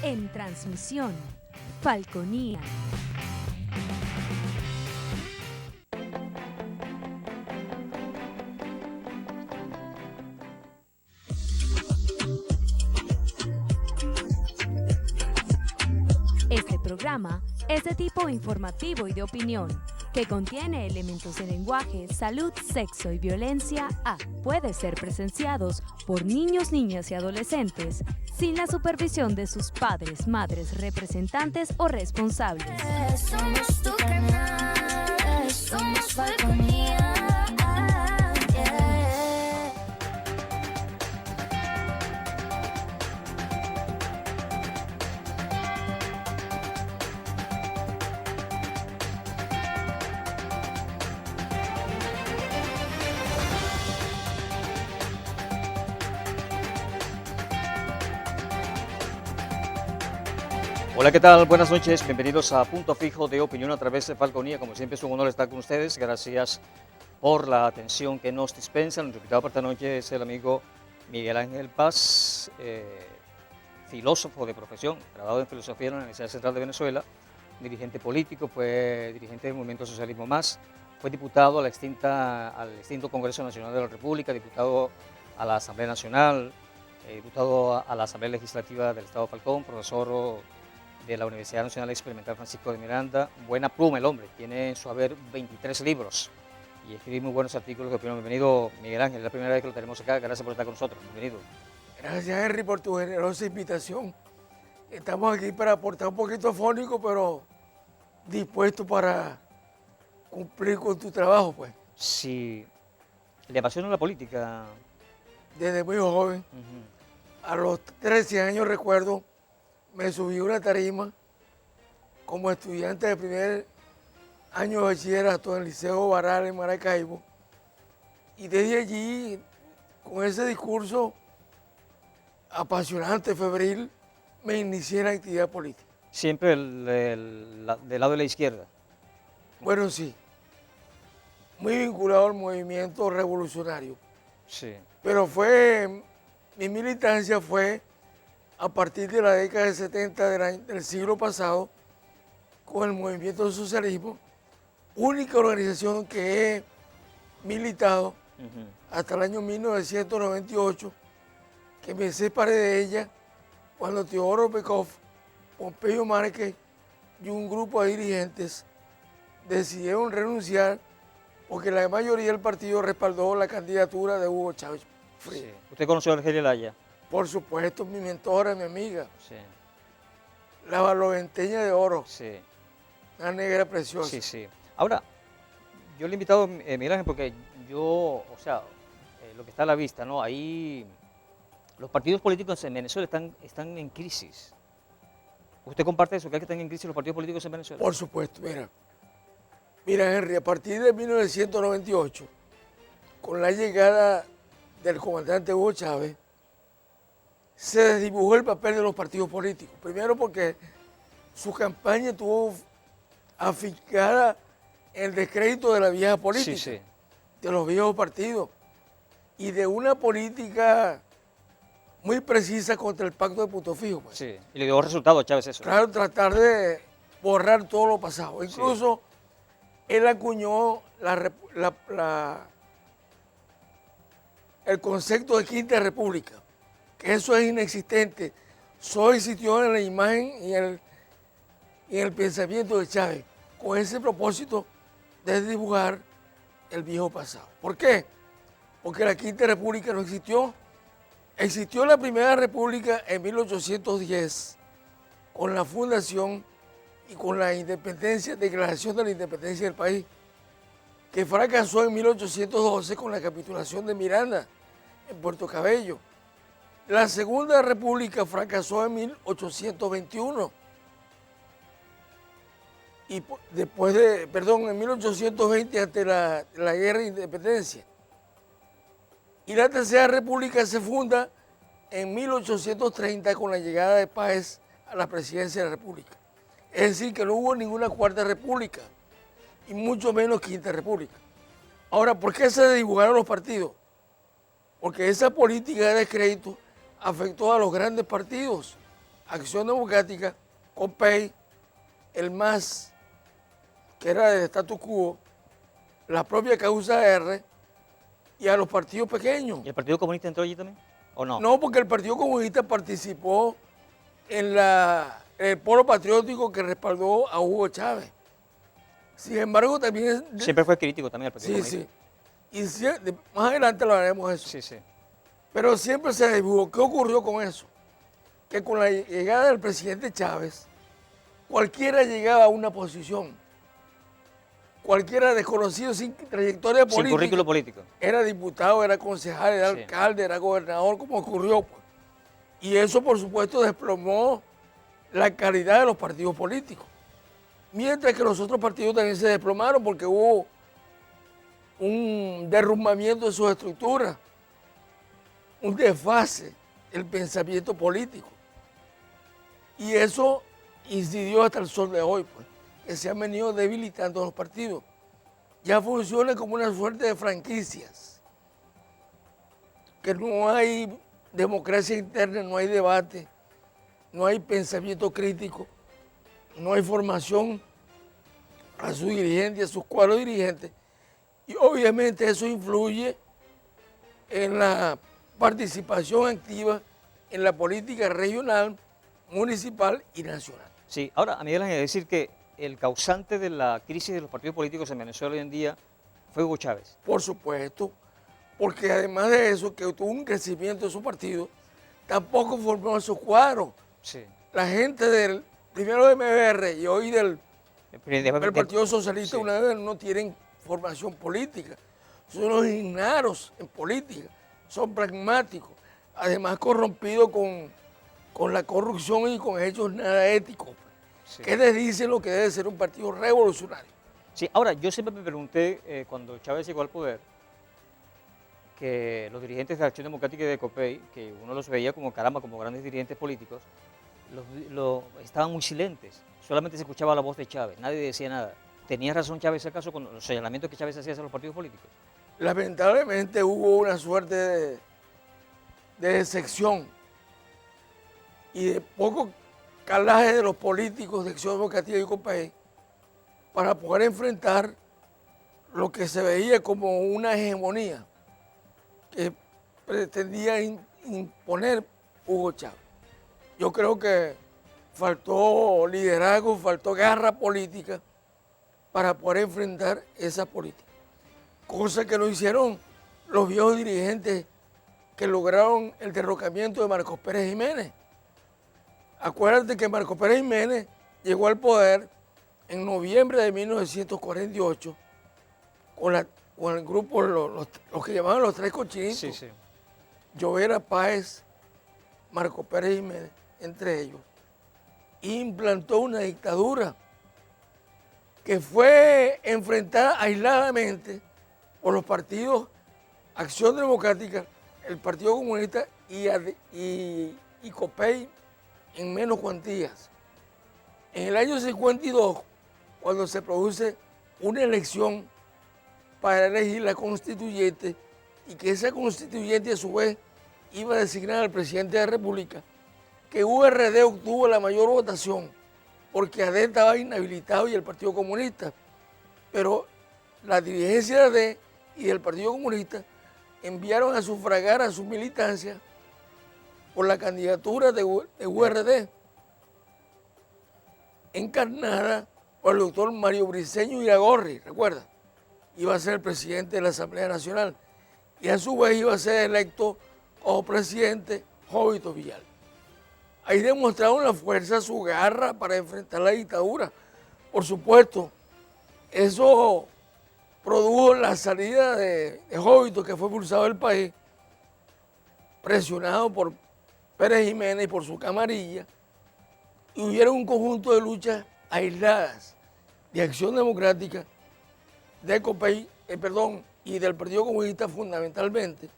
En transmisión, Falconía. Este programa es de tipo informativo y de opinión, que contiene elementos de lenguaje, salud, sexo y violencia puede ser presenciados por niños, niñas y adolescentes sin la supervisión de sus padres, madres, representantes o responsables. Somos tu canal, somos Falconía. Hola, ¿qué tal? Buenas noches, bienvenidos a Punto Fijo de Opinión a través de Falconía. Como siempre es un honor estar con ustedes, gracias por la atención que nos dispensan. Nuestro invitado para esta noche es el amigo Miguel Ángel Paz, filósofo de profesión, graduado en Filosofía en la Universidad Central de Venezuela, dirigente político, fue dirigente del Movimiento Socialismo Más, fue diputado al extinto Congreso Nacional de la República, diputado a la Asamblea Nacional, diputado a la Asamblea Legislativa del Estado Falcón, profesor de la Universidad Nacional Experimental Francisco de Miranda. Buena pluma el hombre, tiene en su haber 23 libros y escribe muy buenos artículos de opinión. Bienvenido, Miguel Ángel, es la primera vez que lo tenemos acá, gracias por estar con nosotros, bienvenido. Gracias, Henry, por tu generosa invitación. Estamos aquí para aportar un poquito afónico, pero dispuesto para cumplir con tu trabajo, pues. Si le apasiona la política. Desde muy joven, a los 13 años recuerdo, me subí a una tarima como estudiante de primer año de bachillerato en el Liceo Baral en Maracaibo, y desde allí, con ese discurso apasionante, febril, me inicié en la actividad política. Siempre del lado de la izquierda. Bueno, sí, muy vinculado al movimiento revolucionario, Sí. pero mi militancia fue a partir de la década del 70 del siglo pasado, con el movimiento del socialismo, única organización que he militado hasta el año 1998, que me separé de ella cuando Teodoro Pekov, Pompeyo Márquez y un grupo de dirigentes decidieron renunciar porque la mayoría del partido respaldó la candidatura de Hugo Chávez Frías. Sí. ¿Usted conoció a Argelia Laya? Por supuesto, mi mentora, mi amiga, Sí. la barloventeña de oro, Sí. una negra preciosa. Sí, sí. Ahora, yo le he invitado, Miguel Ángel, porque lo que está a la vista, ¿no? Ahí los partidos políticos en Venezuela están en crisis. ¿Usted comparte eso? ¿Cree que están en crisis los partidos políticos en Venezuela? Por supuesto, mira Henry, a partir de 1998, con la llegada del comandante Hugo Chávez, se desdibujó el papel de los partidos políticos. Primero porque su campaña tuvo afincada el descrédito de la vieja política, Sí, sí. de los viejos partidos, y de una política muy precisa contra el pacto de Punto Fijo. Pues. Sí. Y le dio resultado a Chávez eso. Claro, tratar de borrar todo lo pasado. Incluso él acuñó el concepto de Quinta República, que eso es inexistente. Solo existió en la imagen y en el pensamiento de Chávez, con ese propósito de dibujar el viejo pasado. ¿Por qué? Porque la Quinta República no existió. Existió la Primera República en 1810, con la fundación y con la independencia, declaración de la independencia del país, que fracasó en 1812 con la capitulación de Miranda en Puerto Cabello. La Segunda República fracasó en 1821 y en 1820 ante la Guerra de Independencia. Y la Tercera República se funda en 1830 con la llegada de Páez a la presidencia de la República. Es decir, que no hubo ninguna Cuarta República y mucho menos Quinta República. Ahora, ¿por qué se dibujaron los partidos? Porque esa política de descrédito afectó a los grandes partidos Acción Democrática, COPEI, el MAS, que era del status quo, la propia causa R y a los partidos pequeños. ¿Y el Partido Comunista entró allí también? ¿O no? No, porque el Partido Comunista participó en el polo patriótico que respaldó a Hugo Chávez. Sin embargo, también... Siempre fue crítico también el Partido Sí, Comunista. sí. Y más adelante lo haremos eso. Sí, sí. Pero siempre se dibujó. ¿Qué ocurrió con eso? Que con la llegada del presidente Chávez, cualquiera llegaba a una posición. Cualquiera desconocido sin trayectoria política. Sin currículo político. Era diputado, era concejal, era Sí. alcalde, era gobernador, como ocurrió. Pues. Y eso, por supuesto, desplomó la calidad de los partidos políticos. Mientras que los otros partidos también se desplomaron porque hubo un derrumbamiento de sus estructuras, un desfase del pensamiento político. Y eso incidió hasta el sol de hoy, pues, que se han venido debilitando los partidos. Ya funciona como una suerte de franquicias, que no hay democracia interna, no hay debate, no hay pensamiento crítico, no hay formación a sus dirigentes, a sus cuadros dirigentes. Y obviamente eso influye en la participación activa en la política regional, municipal y nacional. Sí, ahora, a Miguel Ángel, decir que el causante de la crisis de los partidos políticos en Venezuela hoy en día fue Hugo Chávez. Por supuesto, porque además de eso, que tuvo un crecimiento de su partido, tampoco formó esos cuadros. Sí. La gente del, primero de MBR y hoy del Partido Socialista, Sí. una vez no tienen formación política. Son los ignaros en política, son pragmáticos, además corrompidos con la corrupción y con hechos nada éticos. Sí. ¿Qué les dice lo que debe ser un partido revolucionario? Sí, ahora, yo siempre me pregunté, cuando Chávez llegó al poder, que los dirigentes de Acción Democrática y de COPEI, que uno los veía como caramba, como grandes dirigentes políticos, estaban muy silentes. Solamente se escuchaba la voz de Chávez, nadie decía nada. ¿Tenía razón Chávez acaso con los señalamientos que Chávez hacía hacia los partidos políticos? Lamentablemente hubo una suerte de decepción y de poco calaje de los políticos de Acción Democrática y COPEI para poder enfrentar lo que se veía como una hegemonía que pretendía imponer Hugo Chávez. Yo creo que faltó liderazgo, faltó garra política para poder enfrentar esa política. Cosa que no hicieron los viejos dirigentes que lograron el derrocamiento de Marcos Pérez Jiménez. Acuérdate que Marcos Pérez Jiménez llegó al poder en noviembre de 1948 con el grupo, los que llamaban los tres cochinitos. Sí, sí. Llovera Páez, Marcos Pérez Jiménez, entre ellos, implantó una dictadura que fue enfrentada aisladamente por los partidos Acción Democrática, el Partido Comunista y COPEI en menos cuantías. En el año 52, cuando se produce una elección para elegir la constituyente y que esa constituyente a su vez iba a designar al presidente de la República, que URD obtuvo la mayor votación porque AD estaba inhabilitado y el Partido Comunista, pero la dirigencia de AD y del Partido Comunista enviaron a sufragar a su militancia por la candidatura de URD, encarnada por el doctor Mario Briceño Iragorri, recuerda, iba a ser el presidente de la Asamblea Nacional y a su vez iba a ser electo como presidente Jovito Villalba. Ahí demostraron la fuerza, su garra para enfrentar la dictadura. Por supuesto, eso produjo la salida de Jovito, que fue expulsado del país, presionado por Pérez Jiménez y por su camarilla, y hubieron un conjunto de luchas aisladas de Acción Democrática, de COPEI, y del Partido Comunista fundamentalmente.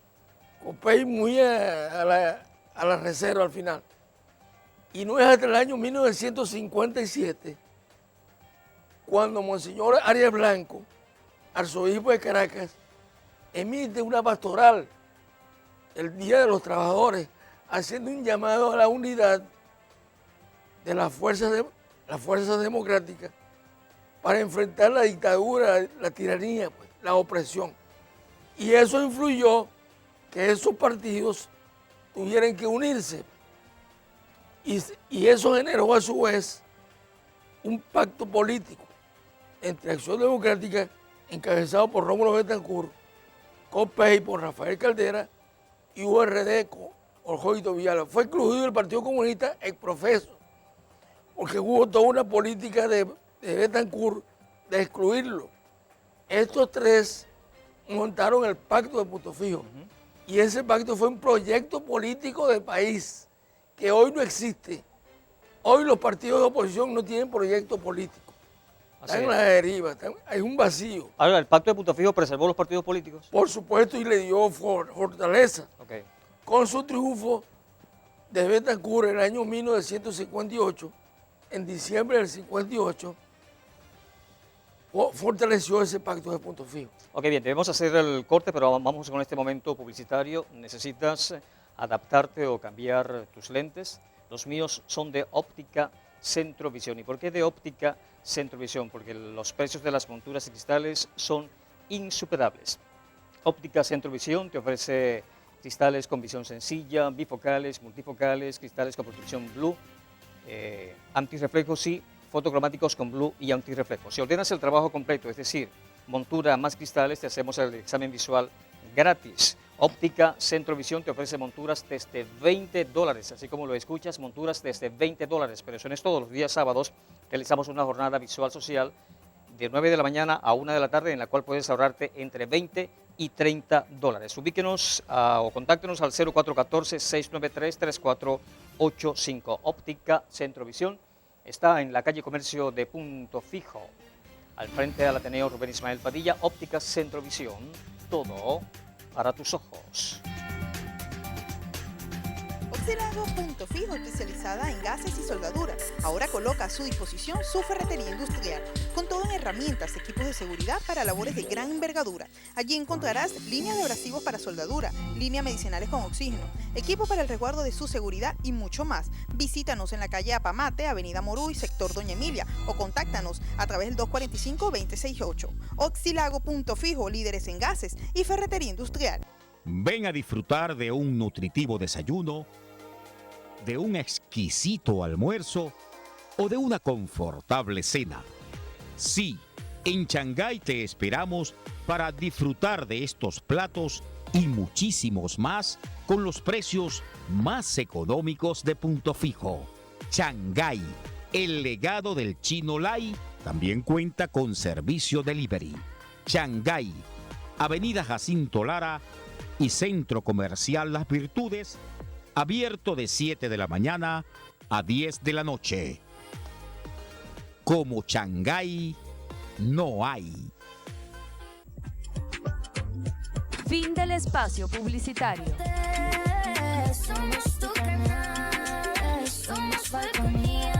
COPEI muy a la reserva al final. Y no es hasta el año 1957 cuando Monseñor Arias Blanco, arzobispo de Caracas, emite una pastoral el Día de los Trabajadores, haciendo un llamado a la unidad de las fuerzas democráticas para enfrentar la dictadura, la tiranía, pues, la opresión. Y eso influyó que esos partidos tuvieran que unirse. Y eso generó a su vez un pacto político entre Acción Democrática, encabezado por Rómulo Betancourt, COPEI por Rafael Caldera y URD con Jorgito Villalba. Fue excluido el Partido Comunista ex profeso, porque hubo toda una política de Betancourt de excluirlo. Estos tres montaron el pacto de Punto Fijo. Y ese pacto fue un proyecto político de país que hoy no existe. Hoy los partidos de oposición no tienen proyecto político. Están en la deriva, hay un vacío. Ahora, ¿el pacto de Punto Fijo preservó los partidos políticos? Por supuesto, y le dio fortaleza. Okay. Con su triunfo de Betancourt en el año 1958, en diciembre del 58, fortaleció ese pacto de Punto Fijo. Ok, bien, debemos hacer el corte, pero vamos con este momento publicitario. ¿Necesitas adaptarte o cambiar tus lentes? Los míos son de Óptica Centrovisión. ¿Y por qué de Óptica Centrovisión? Porque los precios de las monturas y cristales son insuperables. Óptica Centrovisión te ofrece cristales con visión sencilla, bifocales, multifocales, cristales con protección blue, antirreflejos y fotocromáticos con blue y antirreflejos. Si ordenas el trabajo completo, es decir, montura más cristales, te hacemos el examen visual gratis. Óptica Centrovisión te ofrece monturas desde $20, así como lo escuchas, monturas desde $20, pero eso no es todos los días sábados. Realizamos una jornada visual social de 9 de la mañana a 1 de la tarde, en la cual puedes ahorrarte entre $20 y $30. Ubíquenos o contáctenos al 0414-693-3485. Óptica Centrovisión está en la calle Comercio de Punto Fijo, al frente del Ateneo Rubén Ismael Padilla. Óptica Centrovisión, todo para tus ojos. Oxilago Punto Fijo, especializada en gases y soldaduras. Ahora coloca a su disposición su ferretería industrial, con todo en herramientas, equipos de seguridad para labores de gran envergadura. Allí encontrarás líneas de abrasivos para soldadura, líneas medicinales con oxígeno, equipo para el resguardo de su seguridad y mucho más. Visítanos en la calle Apamate, avenida Moruy, sector Doña Emilia, o contáctanos a través del 245-268. Oxilago Punto Fijo, líderes en gases y ferretería industrial. Ven a disfrutar de un nutritivo desayuno, de un exquisito almuerzo o de una confortable cena. Sí, en Shanghái te esperamos para disfrutar de estos platos y muchísimos más con los precios más económicos de Punto Fijo. Shanghái, el legado del Chino Lai, también cuenta con servicio delivery. Shanghái, Avenida Jacinto Lara y Centro Comercial Las Virtudes, abierto de 7 de la mañana a 10 de la noche. Como Shanghái no hay. Fin del espacio publicitario. Somos tu canal, somos Falconía.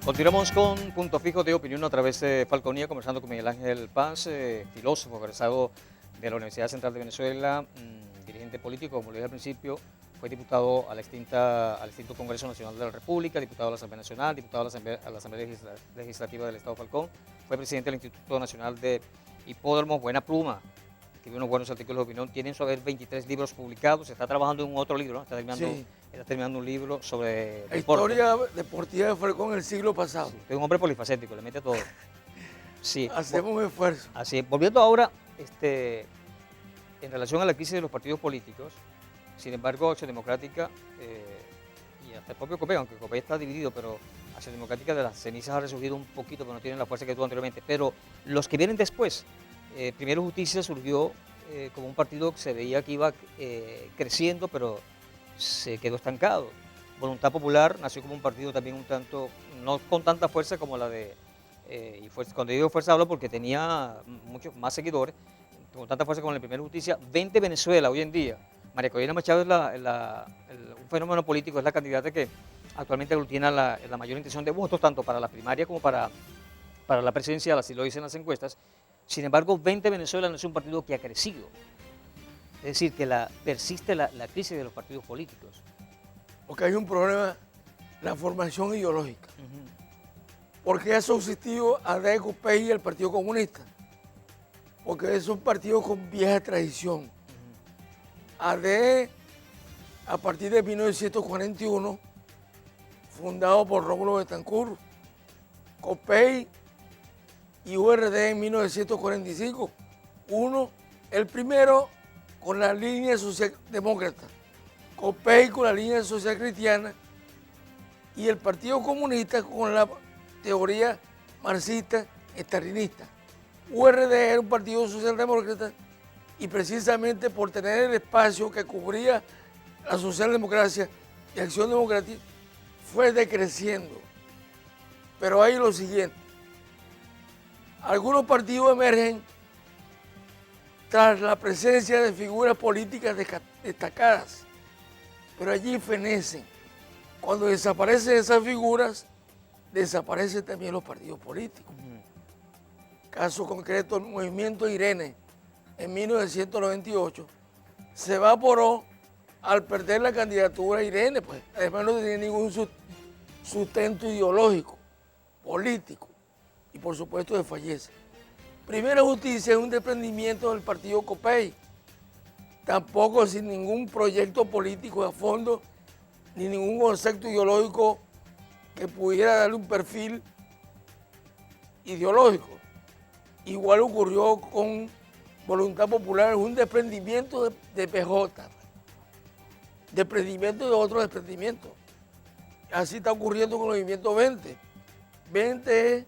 Continuamos con Punto Fijo de Opinión a través de Falconía, conversando con Miguel Ángel Paz, filósofo, egresado de la Universidad Central de Venezuela, dirigente político, como lo dije al principio, fue diputado al extinto Congreso Nacional de la República, diputado a la Asamblea Nacional, diputado a la Asamblea Legislativa del Estado Falcón, fue presidente del Instituto Nacional de Hipódromos, buena pluma, escribió unos buenos artículos de opinión, tiene en su haber 23 libros publicados, está trabajando en un otro libro, ¿no? Está terminando un libro sobre la historia deportiva de Falcón el siglo pasado. Sí, es un hombre polifacético, le mete todo. Sí, hacemos un esfuerzo. Así es. Volviendo ahora, en relación a la crisis de los partidos políticos, sin embargo, Acción Democrática y hasta el propio COPEI, aunque COPEI está dividido, pero Acción Democrática de las cenizas ha resurgido un poquito, pero no tienen la fuerza que tuvo anteriormente. Pero los que vienen después, Primero Justicia surgió como un partido que se veía que iba creciendo, pero se quedó estancado. Voluntad Popular nació como un partido también un tanto, no con tanta fuerza como la de, cuando digo fuerza hablo porque tenía muchos más seguidores, con tanta fuerza como la Primera Justicia. 20 Venezuela hoy en día. María Corina Machado es un fenómeno político, es la candidata que actualmente aglutina la mayor intención de votos, tanto para la primaria como para la presidencial, así lo dicen las encuestas. Sin embargo, 20 Venezuela no es un partido que ha crecido. Es decir, que persiste la crisis de los partidos políticos. Porque hay un problema, la formación ideológica. Porque ha subsistido a la COPEI y el Partido Comunista. Porque es un partido con vieja tradición. AD, a partir de 1941, fundado por Rómulo Betancourt, COPEI y URD en 1945. El primero con la línea socialdemócrata, COPEI con la línea social cristiana y el Partido Comunista con la teoría marxista estalinista. URD era un partido socialdemócrata y precisamente por tener el espacio que cubría la socialdemocracia y Acción Democrática fue decreciendo. Pero hay lo siguiente, algunos partidos emergen tras la presencia de figuras políticas destacadas, pero allí fenecen. Cuando desaparecen esas figuras, desaparecen también los partidos políticos. Caso concreto, el movimiento Irene en 1998 se evaporó al perder la candidatura Irene, pues además no tenía ningún sustento ideológico, político y por supuesto desfallece. Primera Justicia es un desprendimiento del partido COPEI, tampoco sin ningún proyecto político a fondo, ni ningún concepto ideológico que pudiera darle un perfil ideológico. Igual ocurrió con Voluntad Popular, es un desprendimiento de PJ, desprendimiento de otro desprendimiento. Así está ocurriendo con el movimiento 20. 20 es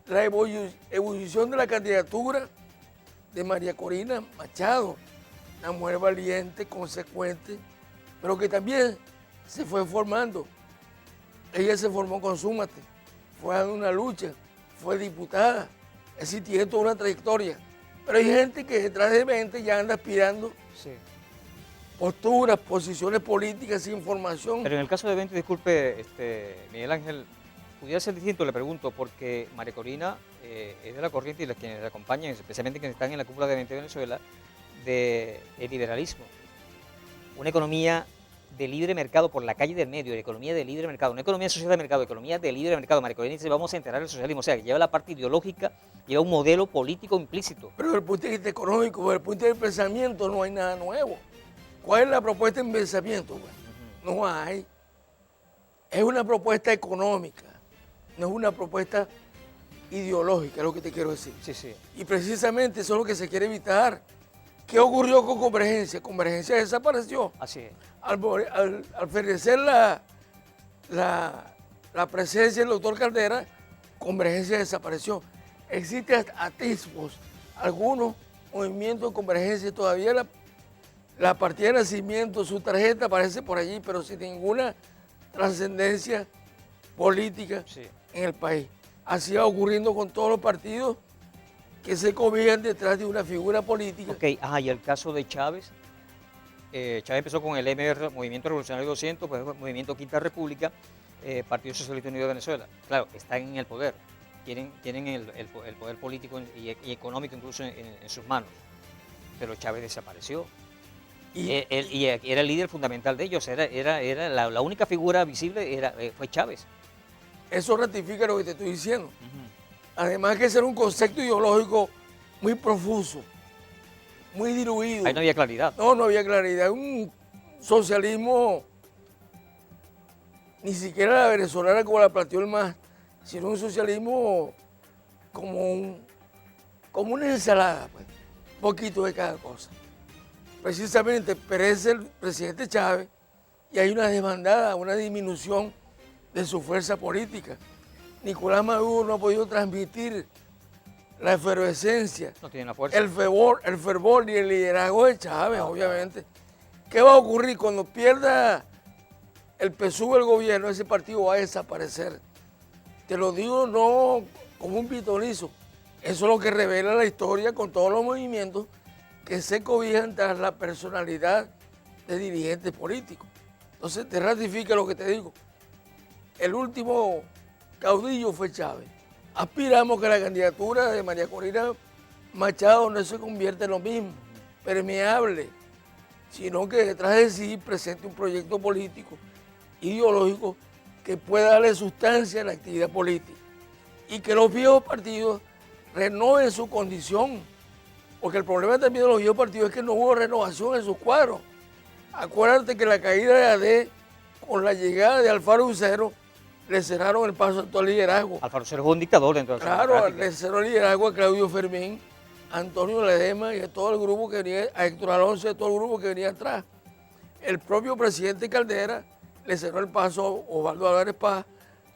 la ebullición de la candidatura de María Corina Machado, una mujer valiente, consecuente, pero que también se fue formando. Ella se formó con Súmate, fue a una lucha, fue diputada, es decir, tiene toda una trayectoria. Pero hay gente que detrás de 20 ya anda aspirando posturas, posiciones políticas sin formación. Pero en el caso de 20, disculpe, Miguel Ángel, pudiera ser distinto, le pregunto, porque María Corina es de la corriente y los quienes la acompañan, especialmente quienes están en la cúpula de 20 Venezuela, del liberalismo. Una economía de libre mercado por la calle del medio, la economía de libre mercado, una economía social de mercado, economía de libre mercado. María Corina dice, vamos a enterrar el socialismo, o sea, que lleva la parte ideológica, lleva un modelo político implícito. Pero desde el punto de vista económico, desde el punto de vista del pensamiento, no hay nada nuevo. ¿Cuál es la propuesta en pensamiento? Bueno, no hay. Es una propuesta económica, no es una propuesta ideológica, es lo que te quiero decir. Sí, sí. Y precisamente eso es lo que se quiere evitar. ¿Qué ocurrió con Convergencia? Convergencia desapareció. Así es. Al ofrecer la presencia del doctor Caldera, Convergencia desapareció. Existen atisbos, algunos movimientos de Convergencia, todavía la partida de nacimiento, su tarjeta aparece por allí, pero sin ninguna trascendencia política en el país. Así va ocurriendo con todos los partidos que se cobijan detrás de una figura política. Ok, y el caso de Chávez. Chávez empezó con el MR, Movimiento Revolucionario 200, pues Movimiento Quinta República, Partido Socialista Unido de Venezuela. Claro, están en el poder, tienen el poder político y económico incluso en sus manos, pero Chávez desapareció. Y, Y era el líder fundamental de ellos, era la única figura visible fue Chávez. eso ratifica lo que te estoy diciendo. Además que ese era un concepto ideológico muy profuso, muy diluido. Ahí no había claridad. No había claridad. Un socialismo, ni siquiera la venezolana como la planteó el MAS, sino un socialismo como una ensalada, pues, un poquito de cada cosa. Precisamente perece el presidente Chávez y hay una desbandada, una disminución de su fuerza política. Nicolás Maduro no ha podido transmitir la efervescencia, No tiene la fuerza. el fervor y el liderazgo de Chávez, obviamente. ¿Qué va a ocurrir cuando pierda el PSUV del gobierno? Ese partido va a desaparecer. Te lo digo no como un pitonizo. Eso es lo que revela la historia con todos los movimientos que se cobijan tras la personalidad de dirigentes políticos. Entonces te ratifica lo que te digo. El último caudillo fue Chávez. Aspiramos que la candidatura de María Corina Machado no se convierta en lo mismo, permeable, sino que detrás de sí presente un proyecto político, ideológico, que pueda darle sustancia a la actividad política. Y que los viejos partidos renoven su condición, porque el problema también de los viejos partidos es que no hubo renovación en sus cuadros. Acuérdate que la caída de AD, con la llegada de Alfaro Ucero, le cerraron el paso a todo el liderazgo. Alfaro Ucero fue un dictador dentro de la Claro, Democrática. le cerró el liderazgo a Claudio Fermín, a Antonio Ledesma y a todo el grupo que venía, a Héctor Alonso y a todo el grupo que venía atrás. El propio presidente Caldera le cerró el paso a Osvaldo Álvarez Paz,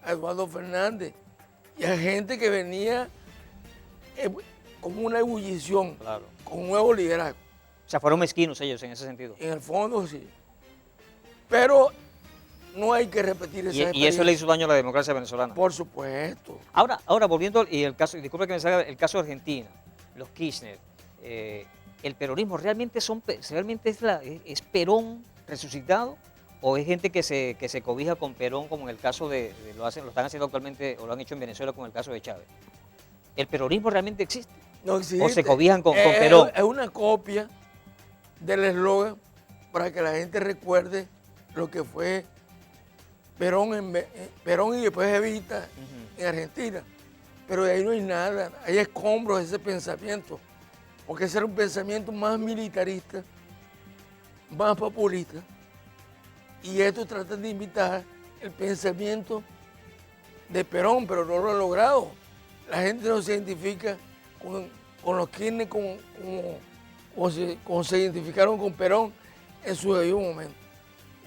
a Eduardo Fernández y a gente que venía como una ebullición, Claro. con un nuevo liderazgo. O sea, fueron mezquinos ellos en ese sentido. En el fondo sí. Pero no hay que repetir esa Y eso experiencia. le hizo daño a la democracia venezolana. Por supuesto. Ahora volviendo y el caso, disculpe que me salga el caso de Argentina, los Kirchner, el peronismo realmente es Perón resucitado o es gente que se cobija con Perón como en el caso lo están haciendo actualmente o lo han hecho en Venezuela con el caso de Chávez. ¿El peronismo realmente existe? No existe. ¿O se cobijan con Perón? Es una copia del eslogan para que la gente recuerde lo que fue Perón y después Evita en Argentina. Pero de ahí no hay nada, hay escombros de ese pensamiento, porque ese era un pensamiento más militarista, más populista, y esto trata de imitar el pensamiento de Perón, pero no lo ha logrado. La gente no se identifica con los Kirchner como se identificaron con Perón en su debido momento.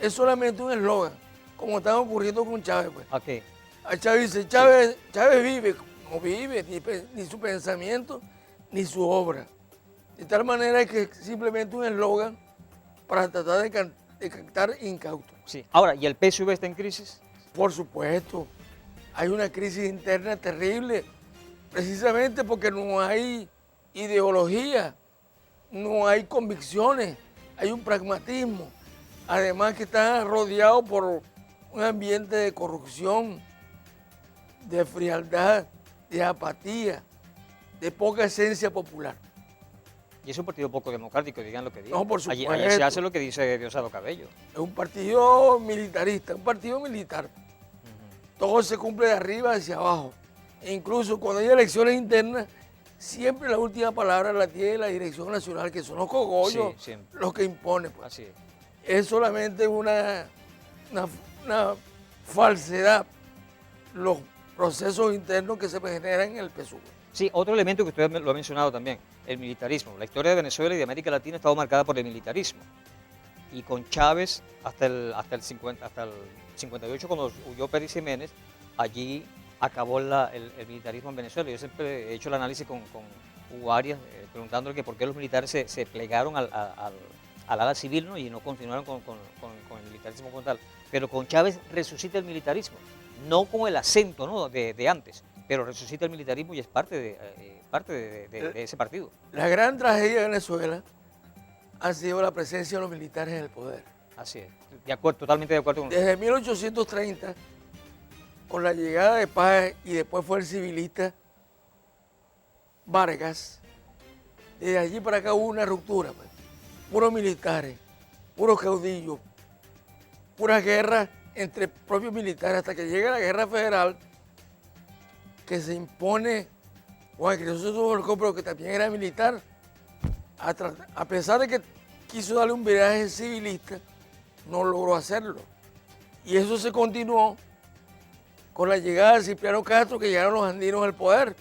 Es solamente un eslogan, como está ocurriendo con Chávez. Pues. ¿A qué? A Chávez dice, Chávez vive, no vive, ni su pensamiento, ni su obra. De tal manera que es simplemente un eslogan para tratar de captar incautos. Sí. Ahora, ¿y el PSV está en crisis? Por supuesto, hay una crisis interna terrible, precisamente porque no hay ideología, no hay convicciones, hay un pragmatismo. Además que está rodeado por un ambiente de corrupción, de frialdad, de apatía, de poca esencia popular. Y es un partido poco democrático, digan lo que digan. No, por Allí supuesto. se hace lo que dice Diosdado Cabello. Es un partido militarista, un partido militar. Todo se cumple de arriba hacia abajo. E incluso cuando hay elecciones internas, siempre la última palabra la tiene la Dirección Nacional, que son los cogollos, Sí, siempre. los que imponen. Pues. Así es. Es solamente una falsedad los procesos internos que se generan en el PSUV. Sí, otro elemento que usted lo ha mencionado también, el militarismo. La historia de Venezuela y de América Latina ha estado marcada por el militarismo. Y con Chávez hasta el 58, cuando huyó Pérez Jiménez, allí acabó el militarismo en Venezuela. Yo siempre he hecho el análisis con Hugo Arias, preguntándole que por qué los militares se plegaron al ala civil, ¿no? Y no continuaron con el militarismo como tal. Pero con Chávez resucita el militarismo, no con el acento, ¿no? de antes, pero resucita el militarismo y es parte de ese partido. La gran tragedia de Venezuela ha sido la presencia de los militares en el poder. Así es, totalmente de acuerdo con usted. Desde 1830, con la llegada de Páez y después fue el civilista Vargas, desde allí para acá hubo una ruptura, pues. Puros militares, puros caudillos, puras guerras entre propios militares, hasta que llega la guerra federal, que se impone Juan Crisóstomo Falcón, pero que también era militar, a pesar de que quiso darle un viraje civilista, no logró hacerlo. Y eso se continuó con la llegada de Cipriano Castro, que llegaron los andinos al poder.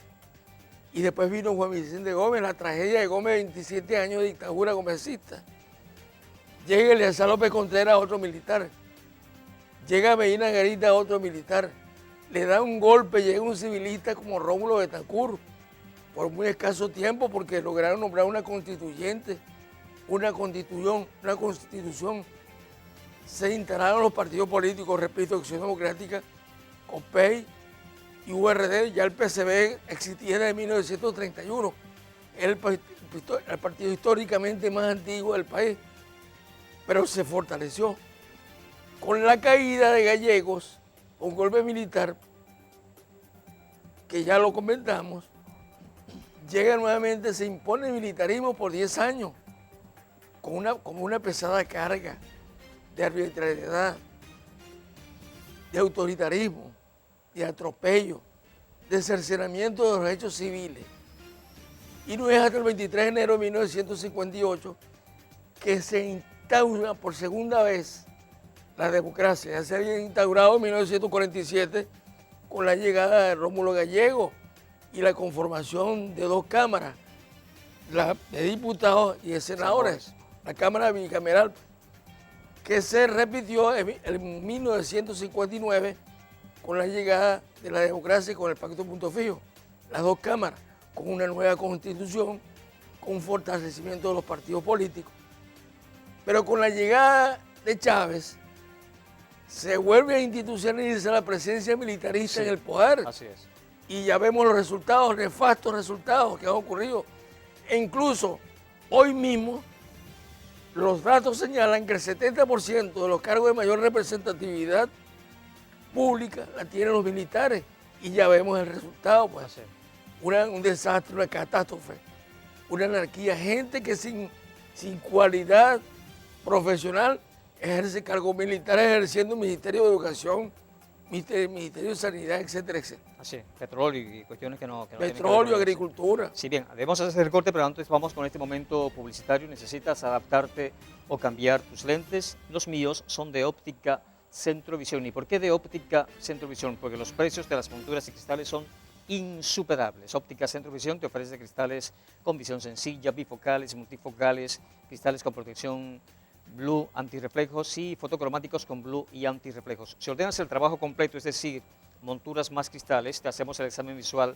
Y después vino Juan Vicente Gómez, la tragedia de Gómez, 27 años de dictadura gomecista. Llega Eleazar López Contreras, otro militar. Llega Medina Garita, otro militar. Le da un golpe, llega un civilista como Rómulo Betancourt, por muy escaso tiempo, porque lograron nombrar una constituyente, una constitución. Se instalaron los partidos políticos, repito, Acción Democrática, COPEI y URD. Ya el PCB existía desde 1931, el partido históricamente más antiguo del país, pero se fortaleció. Con la caída de Gallegos, un golpe militar, que ya lo comentamos, llega nuevamente, se impone el militarismo por 10 años, con una pesada carga de arbitrariedad, de autoritarismo, de atropello, de cercenamiento de los derechos civiles. Y no es hasta el 23 de enero de 1958 que se instaura por segunda vez la democracia. Ya se había instaurado en 1947 con la llegada de Rómulo Gallego y la conformación de dos cámaras, la de diputados y de senadores, la Cámara Bicameral, que se repitió en 1959 con la llegada de la democracia y con el Pacto Punto Fijo. Las dos cámaras, con una nueva constitución, con un fortalecimiento de los partidos políticos. Pero con la llegada de Chávez, se vuelve a institucionalizar la presencia militarista en el poder. Así es. Y ya vemos los resultados, nefastos resultados que han ocurrido. E incluso hoy mismo los datos señalan que el 70% de los cargos de mayor representatividad pública la tienen los militares. Y ya vemos el resultado, pues. Un desastre, una catástrofe, una anarquía. Gente que sin cualidad profesional ejerce cargos militares, ejerciendo Ministerio de Educación, Ministerio de Sanidad, etcétera, etcétera. Así, petróleo y cuestiones que no tienen que ver Petróleo, con eso. agricultura. Sí, bien, debemos hacer el corte, pero antes vamos con este momento publicitario. Necesitas adaptarte o cambiar tus lentes. Los míos son de óptica Centrovisión. ¿Y por qué de óptica Centrovisión? Porque los precios de las monturas y cristales son insuperables. Óptica Centrovisión te ofrece cristales con visión sencilla, bifocales, multifocales, cristales con protección blue antirreflejos y fotocromáticos con blue y antirreflejos. Si ordenas el trabajo completo, es decir, monturas más cristales, te hacemos el examen visual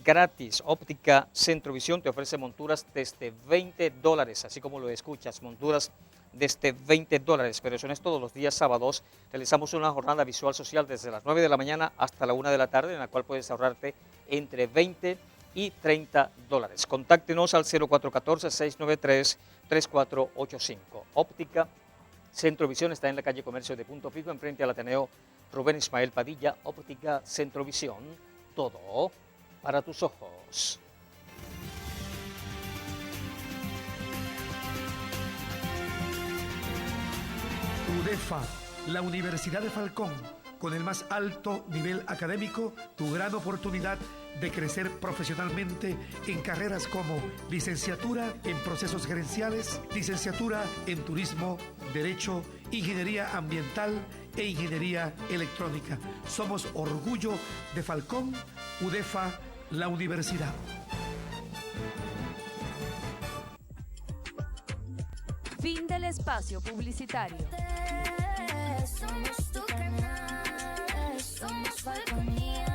gratis. Óptica Centrovisión te ofrece monturas desde $20, así como lo escuchas, monturas desde $20, pero eso no es todos los días sábados. Realizamos una jornada visual social desde las 9 de la mañana hasta la 1 de la tarde, en la cual puedes ahorrarte entre $20 y $30. Contáctenos al 0414-693-3485. Óptica Centrovisión está en la calle Comercio de Punto Fijo, enfrente al Ateneo Rubén Ismael Padilla. Óptica Centrovisión, todo para tus ojos. UDEFA, la Universidad de Falcón, con el más alto nivel académico, tu gran oportunidad de crecer profesionalmente en carreras como licenciatura en procesos gerenciales, licenciatura en turismo, derecho, ingeniería ambiental e ingeniería electrónica. Somos orgullo de Falcón. UDEFA, la universidad. Fin del espacio publicitario. Somos tu canal, somos Falconía.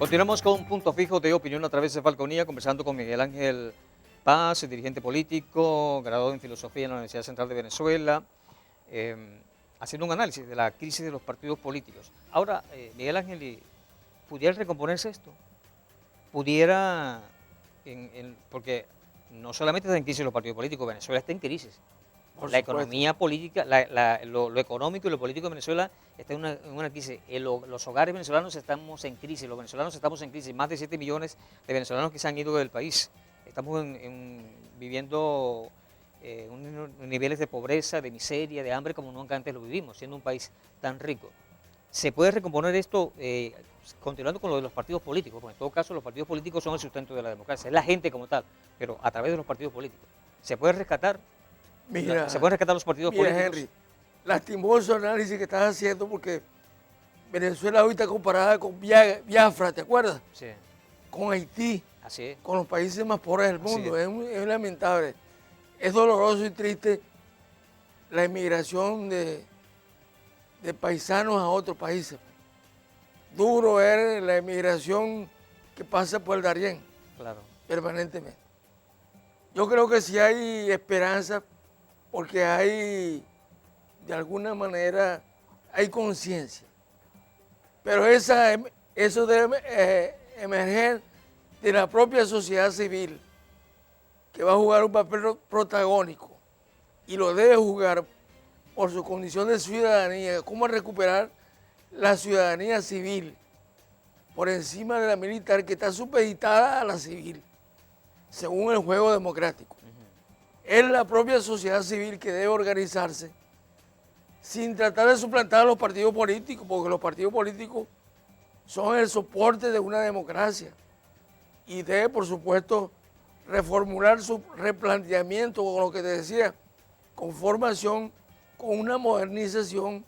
Continuamos con Punto Fijo de Opinión a través de Falconía, conversando con Miguel Ángel Paz, dirigente político, graduado en Filosofía en la Universidad Central de Venezuela, haciendo un análisis de la crisis de los partidos políticos. Ahora, Miguel Ángel, ¿pudiera recomponerse esto? ¿Pudiera, porque no solamente está en crisis los partidos políticos, Venezuela está en crisis. La economía política, lo económico y lo político de Venezuela está en una crisis. Los hogares venezolanos estamos en crisis, los venezolanos estamos en crisis. Más de 7 millones de venezolanos que se han ido del país. Estamos viviendo unos niveles de pobreza, de miseria, de hambre como nunca antes lo vivimos, siendo un país tan rico. ¿Se puede recomponer esto continuando con lo de los partidos políticos? Porque en todo caso los partidos políticos son el sustento de la democracia, es la gente como tal, pero a través de los partidos políticos. ¿Se puede rescatar? Mira, ¿Se pueden rescatar los partidos políticos? Henry, lastimoso análisis que estás haciendo porque Venezuela ahorita comparada con Biafra, ¿te acuerdas? Sí. Con Haití, Así es. con los países más pobres del Así mundo. Es lamentable. Es doloroso y triste la emigración de paisanos a otros países. Duro es la emigración que pasa por el Darién, Claro. permanentemente. Yo creo que sí hay esperanza porque hay, de alguna manera, hay conciencia. Pero eso debe emerger de la propia sociedad civil, que va a jugar un papel protagónico y lo debe jugar por su condición de ciudadanía. ¿Cómo recuperar la ciudadanía civil por encima de la militar, que está supeditada a la civil, según el juego democrático? Es la propia sociedad civil que debe organizarse sin tratar de suplantar a los partidos políticos, porque los partidos políticos son el soporte de una democracia y debe, por supuesto, reformular su replanteamiento, con lo que te decía, con formación, con una modernización,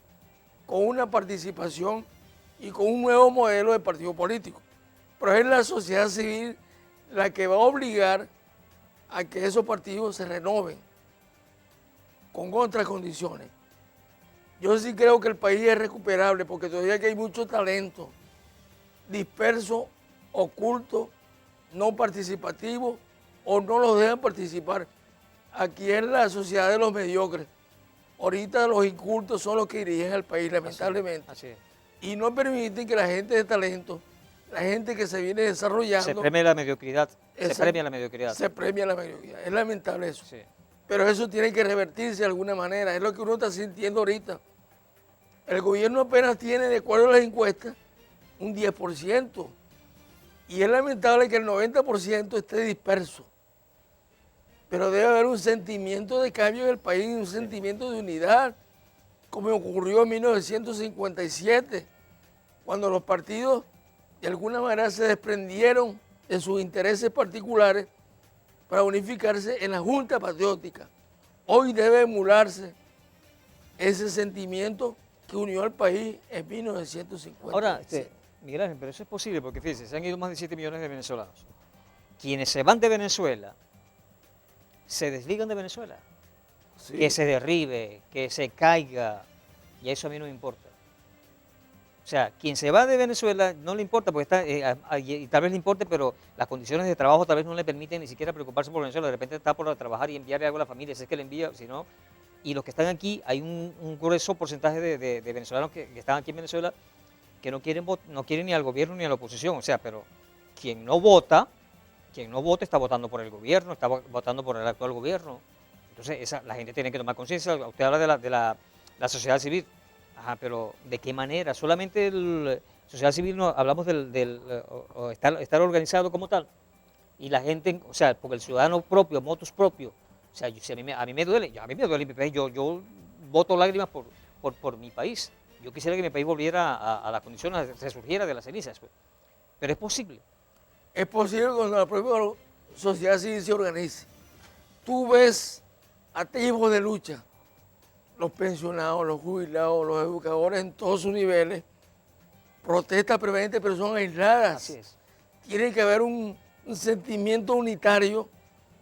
con una participación y con un nuevo modelo de partido político. Pero es la sociedad civil la que va a obligar a que esos partidos se renoven con otras condiciones. Yo sí creo que el país es recuperable porque todavía que hay mucho talento disperso, oculto, no participativo o no los dejan participar. Aquí es la sociedad de los mediocres. Ahorita los incultos son los que dirigen el país, lamentablemente. Así es. Y no permiten que la gente de talento, la gente que se viene desarrollando... Se premia la mediocridad. Exacto. Se premia la mediocridad. Se premia la mediocridad. Es lamentable eso. Sí. Pero eso tiene que revertirse de alguna manera. Es lo que uno está sintiendo ahorita. El gobierno apenas tiene, de acuerdo a las encuestas, un 10%. Y es lamentable que el 90% esté disperso. Pero debe haber un sentimiento de cambio en el país, un sentimiento de unidad, como ocurrió en 1957, cuando los partidos de alguna manera se desprendieron de sus intereses particulares para unificarse en la Junta Patriótica. Hoy debe emularse ese sentimiento que unió al país en 1950. Ahora, Miguel Ángel, pero eso es posible porque fíjense, se han ido más de 7 millones de venezolanos. Quienes se van de Venezuela, se desligan de Venezuela. Sí. Que se derribe, que se caiga, y eso a mí no me importa. O sea, quien se va de Venezuela no le importa, porque está, y tal vez le importe, pero las condiciones de trabajo tal vez no le permiten ni siquiera preocuparse por Venezuela. De repente está por trabajar y enviarle algo a la familia, si es que le envía, si no. Y los que están aquí, hay un grueso porcentaje de venezolanos que están aquí en Venezuela que no quieren ni al gobierno ni a la oposición. O sea, pero quien no vota está votando por el gobierno, está votando por el actual gobierno. Entonces, la gente tiene que tomar conciencia. Usted habla de la sociedad civil. Ajá, pero ¿de qué manera? Solamente la sociedad civil, no hablamos o estar organizado como tal. Y la gente, o sea, porque el ciudadano propio, motus propio, o sea, si a mí me duele mi país, yo boto lágrimas por mi país. Yo quisiera que mi país volviera a las condiciones, resurgiera de las cenizas. Pero es posible. Es posible cuando la propia sociedad civil se organice. Tú ves activos de lucha, los pensionados, los jubilados, los educadores en todos sus niveles, protestas permanentes, pero son aisladas. Así es. Tiene que haber un sentimiento unitario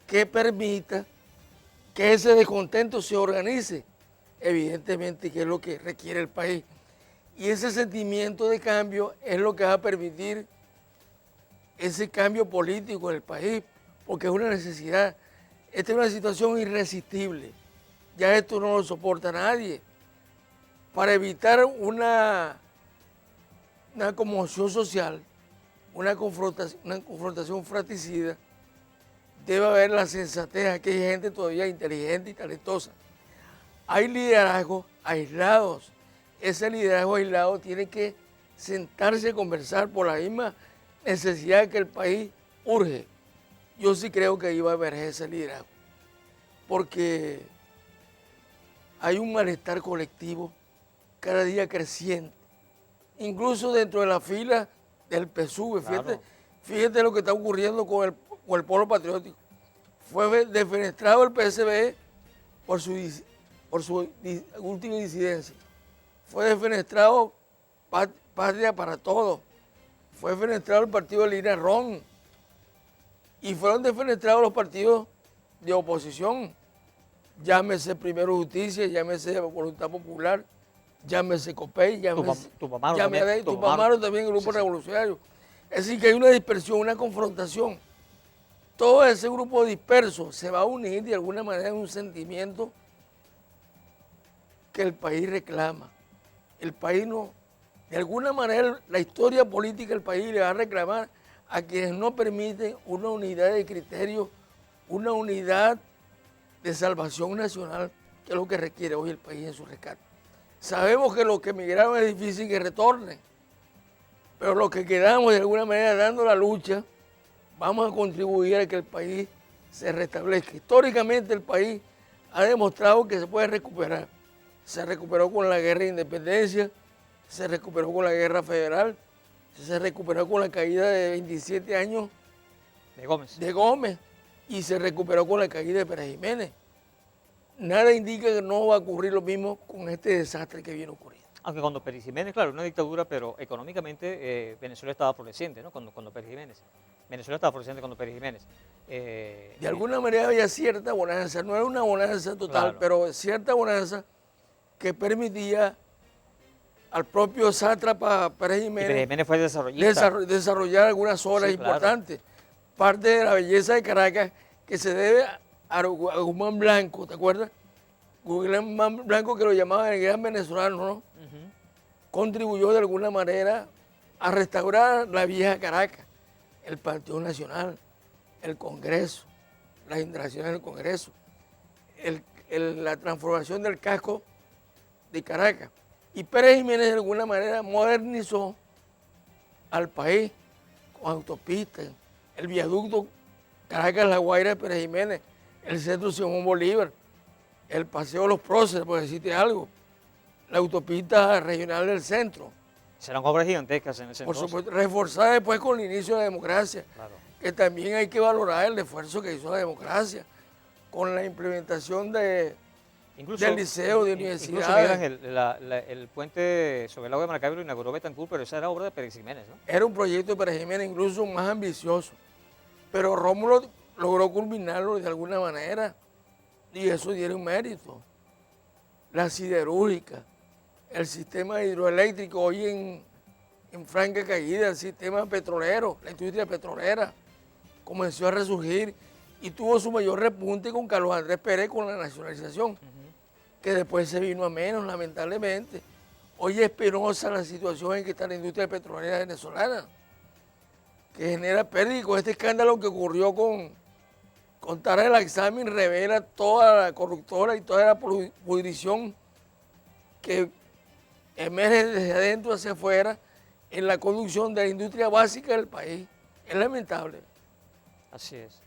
que permita que ese descontento se organice, evidentemente, que es lo que requiere el país. Y ese sentimiento de cambio es lo que va a permitir ese cambio político en el país, porque es una necesidad. Esta es una situación irresistible. Ya esto no lo soporta nadie. Para evitar una conmoción social, una confrontación fratricida, debe haber la sensatez. Aquí hay gente todavía inteligente y talentosa. Hay liderazgos aislados. Ese liderazgo aislado tiene que sentarse a conversar por la misma necesidad que el país urge. Yo sí creo que iba a emerger ese liderazgo, porque hay un malestar colectivo cada día creciente, incluso dentro de la fila del PSUV. Claro. Fíjate lo que está ocurriendo con el Polo Patriótico. Fue defenestrado el PSB por su última disidencia. Fue defenestrado Patria para Todos. Fue defenestrado el partido de Lina Ron. Y fueron defenestrados los partidos de oposición. Llámese Primero Justicia, llámese Voluntad Popular, llámese COPEI, llámese Tupamaro también, Grupo Revolucionario. Es decir, que hay una dispersión, una confrontación. Todo ese grupo disperso se va a unir de alguna manera en un sentimiento que el país reclama. El país no, de alguna manera la historia política del país le va a reclamar a quienes no permiten una unidad de criterio, una unidad de salvación nacional, que es lo que requiere hoy el país en su rescate. Sabemos que los que emigraron es difícil que retornen, pero los que quedamos de alguna manera dando la lucha, vamos a contribuir a que el país se restablezca. Históricamente el país ha demostrado que se puede recuperar. Se recuperó con la guerra de independencia, se recuperó con la guerra federal, se recuperó con la caída de 27 años de Gómez. Y se recuperó con la caída de Pérez Jiménez. Nada indica que no va a ocurrir lo mismo con este desastre que viene ocurriendo. Aunque cuando Pérez Jiménez, claro, una dictadura, pero económicamente Venezuela estaba floreciente, ¿no? Cuando Pérez Jiménez. Venezuela estaba floreciente cuando Pérez Jiménez. De alguna manera había cierta bonanza, no era una bonanza total, claro, pero cierta bonanza que permitía al propio sátrapa Pérez Jiménez, Pérez Jiménez fue desarrollista. desarrollar algunas zonas Sí, claro. importantes. Parte de la belleza de Caracas que se debe a Guzmán Blanco, ¿te acuerdas? Guzmán Blanco, que lo llamaban el gran venezolano, ¿no? Contribuyó de alguna manera a restaurar la vieja Caracas, el Partido Nacional, el Congreso, las instalaciones del Congreso, la transformación del casco de Caracas. Y Pérez Jiménez de alguna manera modernizó al país con autopistas, el viaducto Caracas-La Guaira de Pérez Jiménez, el centro Simón Bolívar, el paseo de los Próceres, por decirte algo, la autopista regional del centro. Serán obras gigantescas en ese Por entonces. supuesto, reforzada después con el inicio de la democracia, Claro. que también hay que valorar el esfuerzo que hizo la democracia con la implementación del liceo, de universidades. El puente sobre el agua de Maracaibo lo inauguró Betancourt, pero esa era obra de Pérez Jiménez, ¿no? Era un proyecto de Pérez Jiménez incluso más ambicioso, pero Rómulo logró culminarlo de alguna manera y eso tiene un mérito. La siderúrgica, el sistema hidroeléctrico hoy en franca caída, el sistema petrolero, la industria petrolera comenzó a resurgir y tuvo su mayor repunte con Carlos Andrés Pérez con la nacionalización, que después se vino a menos, lamentablemente. Hoy es penosa la situación en que está la industria petrolera venezolana, que genera pérdida, y con este escándalo que ocurrió con Tara el examen revela toda la corruptora y toda la pudrición que emerge desde adentro hacia afuera en la conducción de la industria básica del país. Es lamentable. Así es.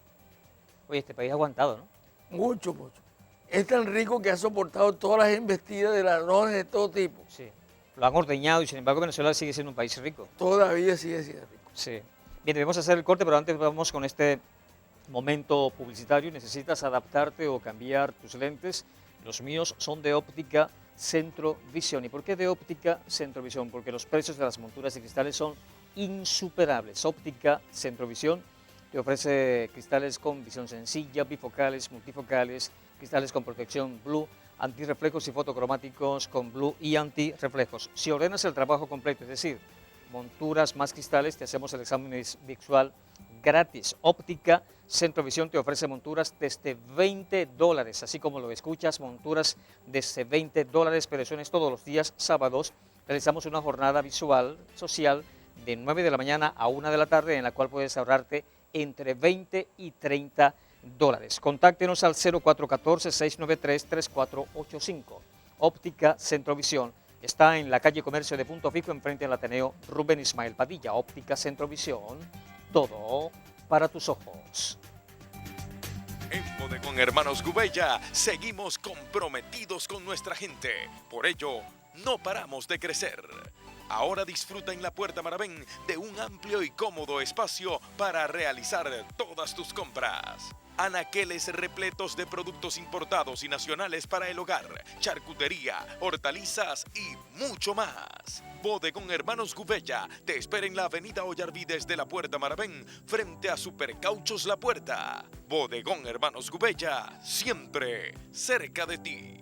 Oye, este país ha aguantado, ¿no? Mucho, mucho. Es tan rico que ha soportado todas las embestidas de ladrones de todo tipo. Sí. Lo han ordeñado y sin embargo Venezuela sigue siendo un país rico. Todavía sigue siendo rico. Sí. Bien, debemos hacer el corte, pero antes vamos con este momento publicitario. Necesitas adaptarte o cambiar tus lentes. Los míos son de óptica Centrovisión. ¿Y por qué de óptica Centrovisión? Porque los precios de las monturas y cristales son insuperables. Óptica Centrovisión te ofrece cristales con visión sencilla, bifocales, multifocales, cristales con protección blue, antirreflejos y fotocromáticos con blue y antirreflejos. Si ordenas el trabajo completo, es decir, monturas más cristales, te hacemos el examen visual gratis. Óptica Centro Visión te ofrece monturas desde $20, así como lo escuchas, monturas desde $20, pero eso es todos los días sábados. Realizamos una jornada visual social de 9 de la mañana a 1 de la tarde, en la cual puedes ahorrarte entre $20 y $30. Contáctenos al 0414-693-3485. Óptica Centro Visión está en la calle Comercio de Punto Fijo, enfrente al Ateneo Rubén Ismael Padilla. Óptica Centro Visión, todo para tus ojos. En Bodegón Hermanos Gubella seguimos comprometidos con nuestra gente. Por ello, no paramos de crecer. Ahora disfruta en la Puerta Maravén de un amplio y cómodo espacio para realizar todas tus compras. Anaqueles repletos de productos importados y nacionales para el hogar, charcutería, hortalizas y mucho más. Bodegón Hermanos Gubella te espera en la avenida Ollarvides de la Puerta Maravén, frente a Supercauchos La Puerta. Bodegón Hermanos Gubella, siempre cerca de ti.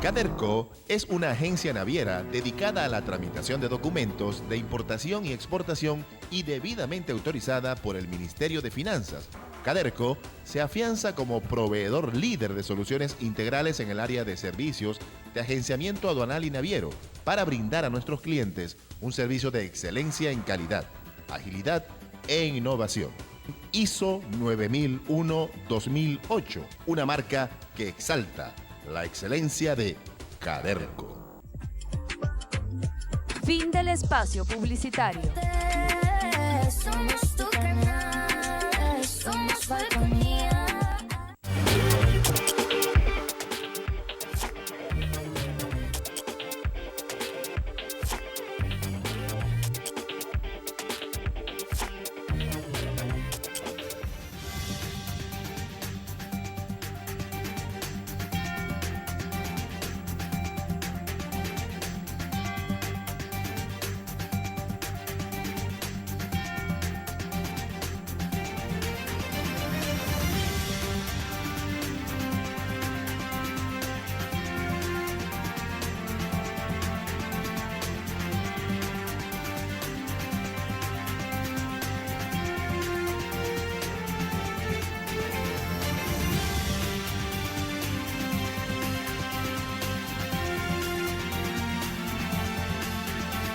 Caderco es una agencia naviera dedicada a la tramitación de documentos de importación y exportación y debidamente autorizada por el Ministerio de Finanzas. Caderco se afianza como proveedor líder de soluciones integrales en el área de servicios de agenciamiento aduanal y naviero para brindar a nuestros clientes un servicio de excelencia en calidad, agilidad e innovación. ISO 9001-2008, una marca que exalta la excelencia de Caderco. Fin del espacio publicitario. Somos tu canal, somos Falconía.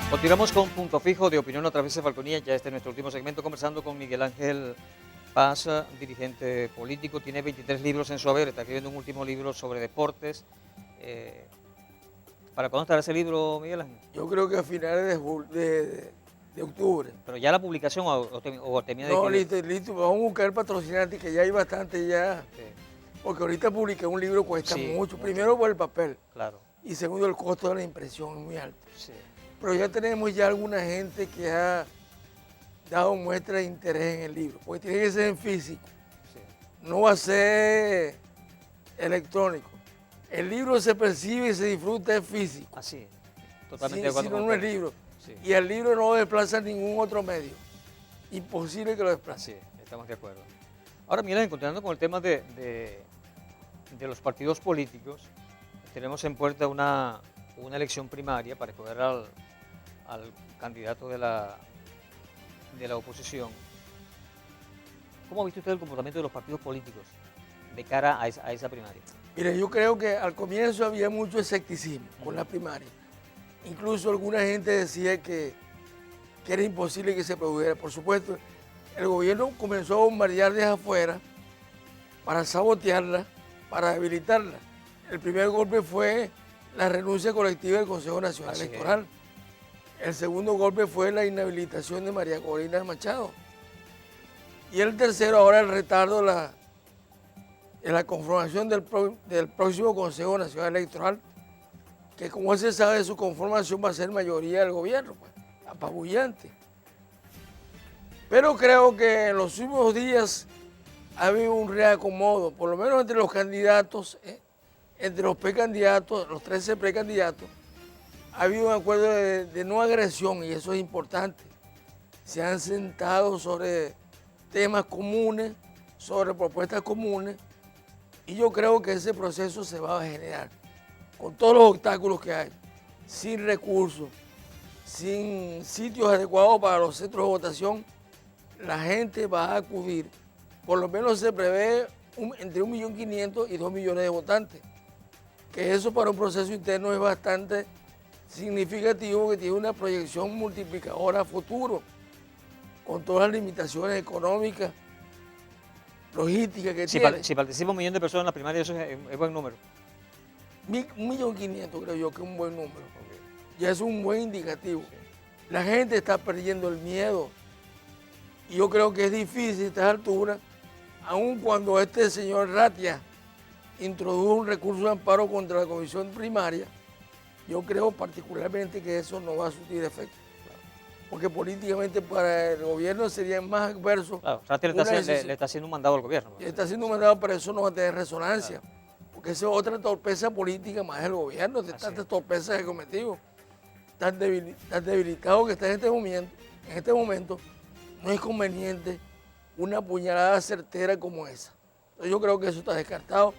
Continuamos con Punto Fijo de Opinión a través de Falconía. Ya este es nuestro último segmento, conversando con Miguel Ángel Paz, dirigente político. Tiene 23 libros en su haber, está escribiendo un último libro sobre deportes. ¿Para cuándo estará ese libro, Miguel Ángel? Yo creo que a finales de octubre. ¿Pero ya la publicación o termina de No, escribir? listo. Vamos a buscar patrocinante, que ya hay bastante ya. Sí, Porque ahorita publiqué un libro, cuesta Sí, mucho. mucho. Primero por el papel claro. y segundo el costo de la impresión es muy alto. Sí. Pero ya tenemos ya alguna gente que ha dado muestra de interés en el libro, porque tiene que ser en físico, Sí. no va a ser electrónico. El libro se percibe y se disfruta en físico, Así, totalmente si de acuerdo no, con no es usted. libro. Sí. Y el libro no desplaza ningún otro medio, imposible que lo desplace. Sí, estamos de acuerdo. Ahora, Miguel, continuando con el tema de los partidos políticos, tenemos en puerta una elección primaria para escoger al candidato de la oposición. ¿Cómo ha visto usted el comportamiento de los partidos políticos de cara a esa primaria? Mire, yo creo que al comienzo había mucho escepticismo con la primaria. Incluso alguna gente decía que era imposible que se produjera. Por supuesto, el gobierno comenzó a bombardear desde afuera para sabotearla, para debilitarla. El primer golpe fue la renuncia colectiva del Consejo Nacional Así es. Electoral. El segundo golpe fue la inhabilitación de María Corina Machado. Y el tercero, ahora el retardo en la conformación del próximo Consejo Nacional Electoral, que como se sabe, su conformación va a ser mayoría del gobierno, pues, apabullante. Pero creo que en los últimos días ha habido un reacomodo, por lo menos entre los candidatos, entre los precandidatos, los 13 precandidatos, ha habido un acuerdo de no agresión y eso es importante. Se han sentado sobre temas comunes, sobre propuestas comunes y yo creo que ese proceso se va a generar con todos los obstáculos que hay. sin recursos, sin sitios adecuados para los centros de votación, la gente va a acudir. Por lo menos se prevé entre 1.500.000 y 2 millones de votantes, que eso para un proceso interno es bastante significativo, que tiene una proyección multiplicadora a futuro, con todas las limitaciones económicas, logísticas que tiene. Si participa 1 millón de personas en la primaria, eso es buen número. 1.500.000 creo yo que es un buen número. Ya es un buen indicativo. La gente está perdiendo el miedo. Y yo creo que es difícil a estas alturas, aun cuando este señor Ratia introdujo un recurso de amparo contra la comisión primaria, yo creo particularmente que eso no va a surtir efecto. Porque políticamente para el gobierno sería más adverso. Claro, Ratia le está haciendo un mandado al gobierno. Le está haciendo un mandado, pero eso no va a tener resonancia. Claro. Porque esa es otra torpeza política más del gobierno, de tantas torpezas que cometió, tan debilitado que está en este momento, no es conveniente una puñalada certera como esa. Entonces yo creo que eso está descartado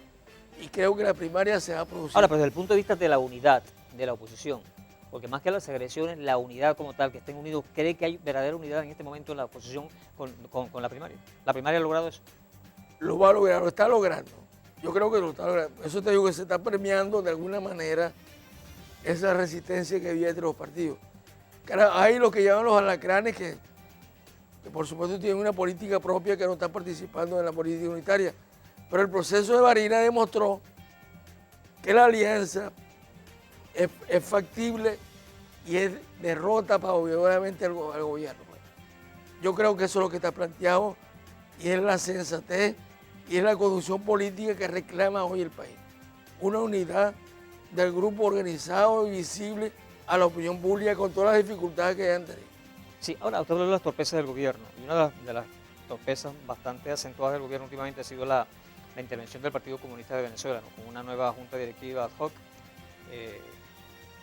y creo que la primaria se va a producir. Ahora, pero desde el punto de vista de la unidad de la oposición, porque más que las agresiones, la unidad como tal, que estén unidos, ¿cree que hay verdadera unidad en este momento en la oposición con la primaria? ¿La primaria ha logrado eso? Lo va a lograr, lo está logrando. Yo creo que lo está logrando. Eso te digo que se está premiando de alguna manera esa resistencia que había entre los partidos. Hay los que llaman los alacranes que por supuesto tienen una política propia que no están participando en la política unitaria. Pero el proceso de Barinas demostró que la alianza es factible y es derrota para obviamente al gobierno. Yo creo que eso es lo que está planteado y es la sensatez y es la conducción política que reclama hoy el país. Una unidad del grupo organizado y visible a la opinión pública con todas las dificultades que hayan tenido. Sí, ahora usted habló de las torpezas del gobierno y una de las torpezas bastante acentuadas del gobierno últimamente ha sido la intervención del Partido Comunista de Venezuela, ¿no? Con una nueva junta directiva ad hoc.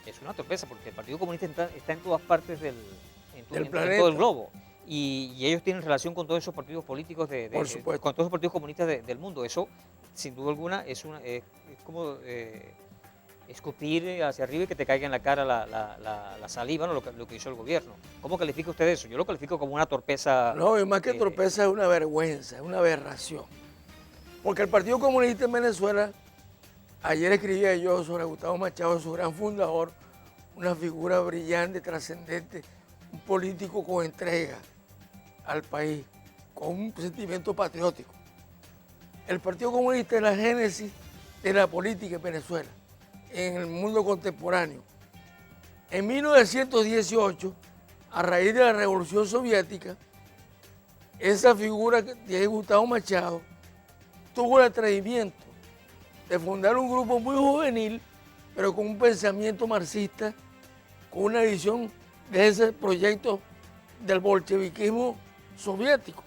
Es una torpeza porque el Partido Comunista está en todas partes en todo el globo y ellos tienen relación con todos esos partidos políticos con todos los partidos comunistas del mundo. Eso, sin duda alguna, es como escupir hacia arriba y que te caiga en la cara la saliva, ¿no? lo que hizo el gobierno. ¿Cómo califica usted eso? Yo lo califico como una torpeza. No, más que torpeza es una vergüenza, es una aberración. Porque el Partido Comunista en Venezuela, ayer escribía yo sobre Gustavo Machado, su gran fundador, una figura brillante, trascendente, un político con entrega al país, con un sentimiento patriótico. El Partido Comunista es la génesis de la política en Venezuela, en el mundo contemporáneo. En 1918, a raíz de la Revolución Soviética, esa figura de Gustavo Machado tuvo el atrevimiento de fundar un grupo muy juvenil, pero con un pensamiento marxista, con una visión de ese proyecto del bolcheviquismo soviético.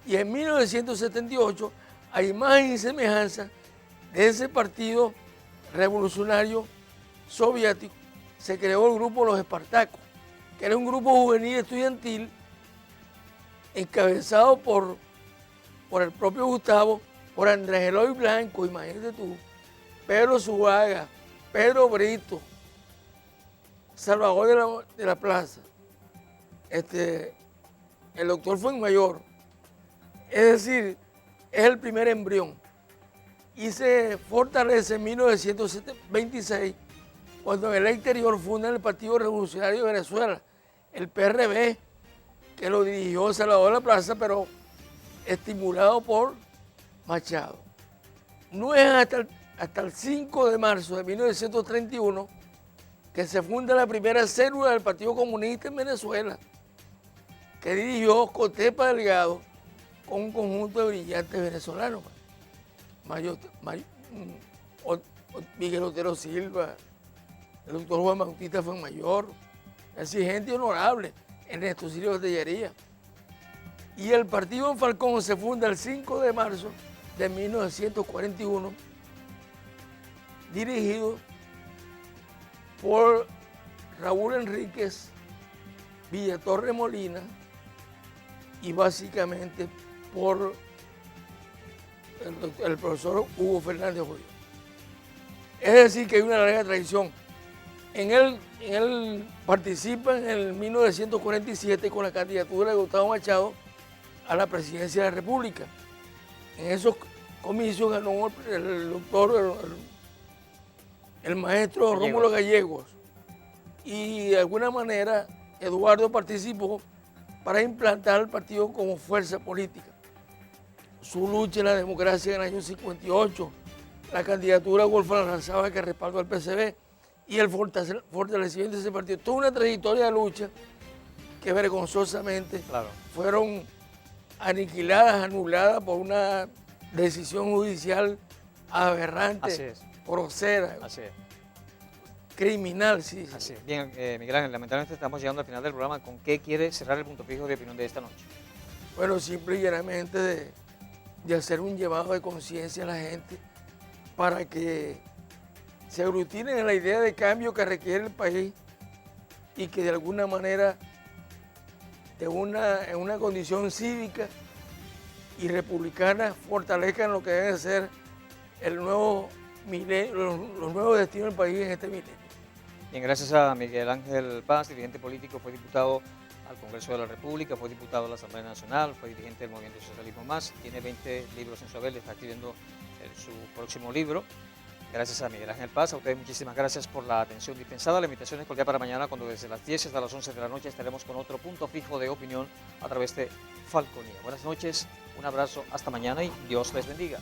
Y en 1978, a imagen y semejanza de ese partido revolucionario soviético, se creó el grupo Los Espartacos, que era un grupo juvenil estudiantil encabezado por el propio Gustavo, por Andrés Eloy Blanco, imagínate tú, Pedro Zuaga, Pedro Brito, Salvador de la Plaza, el doctor Fuenmayor. Es decir, es el primer embrión. Y se fortalece en 1926, cuando en el exterior fundan el Partido Revolucionario de Venezuela, el PRV, que lo dirigió Salvador de la Plaza, pero estimulado por Machado. No es hasta el 5 de marzo de 1931 que se funda la primera célula del Partido Comunista en Venezuela, que dirigió Cotepa Delgado con un conjunto de brillantes venezolanos. Miguel Otero Silva, el doctor Juan Bautista Fuenmayor, es decir, gente honorable, Ernesto Silva Tellería. Y el partido en Falcón se funda el 5 de marzo de 1941, dirigido por Raúl Enríquez, Villatorre Molina y básicamente por el profesor Hugo Fernández Hoyo. Es decir, que hay una larga tradición. Él participa en el 1947 con la candidatura de Gustavo Machado a la presidencia de la República. En esos comicios ganó el doctor, el maestro Rómulo Gallegos. Y de alguna manera Eduardo participó para implantar el partido como fuerza política. Su lucha en la democracia en el año 58, la candidatura de Wolfram Aranzábal que respaldó al PCB y el fortalecimiento de ese partido. Tuvo una trayectoria de lucha que vergonzosamente fueron aniquiladas, anuladas por una decisión judicial aberrante, grosera, criminal. Sí. Así es. Bien, Miguel Ángel, lamentablemente estamos llegando al final del programa. ¿Con qué quiere cerrar el punto fijo de opinión de esta noche? Bueno, simple y llanamente de hacer un llamado de conciencia a la gente para que se aglutinen en la idea de cambio que requiere el país y que de alguna manera, en una condición cívica y republicana, fortalezcan lo que debe ser los nuevos destinos del país en este milenio. Bien, gracias a Miguel Ángel Paz, dirigente político, fue diputado al Congreso de la República, fue diputado a la Asamblea Nacional, fue dirigente del Movimiento Socialismo Más, tiene 20 libros en su haber, está escribiendo su próximo libro. Gracias a Miguel Ángel Paz, a ustedes muchísimas gracias por la atención dispensada. La invitación es cordial para mañana, cuando desde las 10 hasta las 11 de la noche estaremos con otro punto fijo de opinión a través de Falconía. Buenas noches, un abrazo, hasta mañana y Dios les bendiga.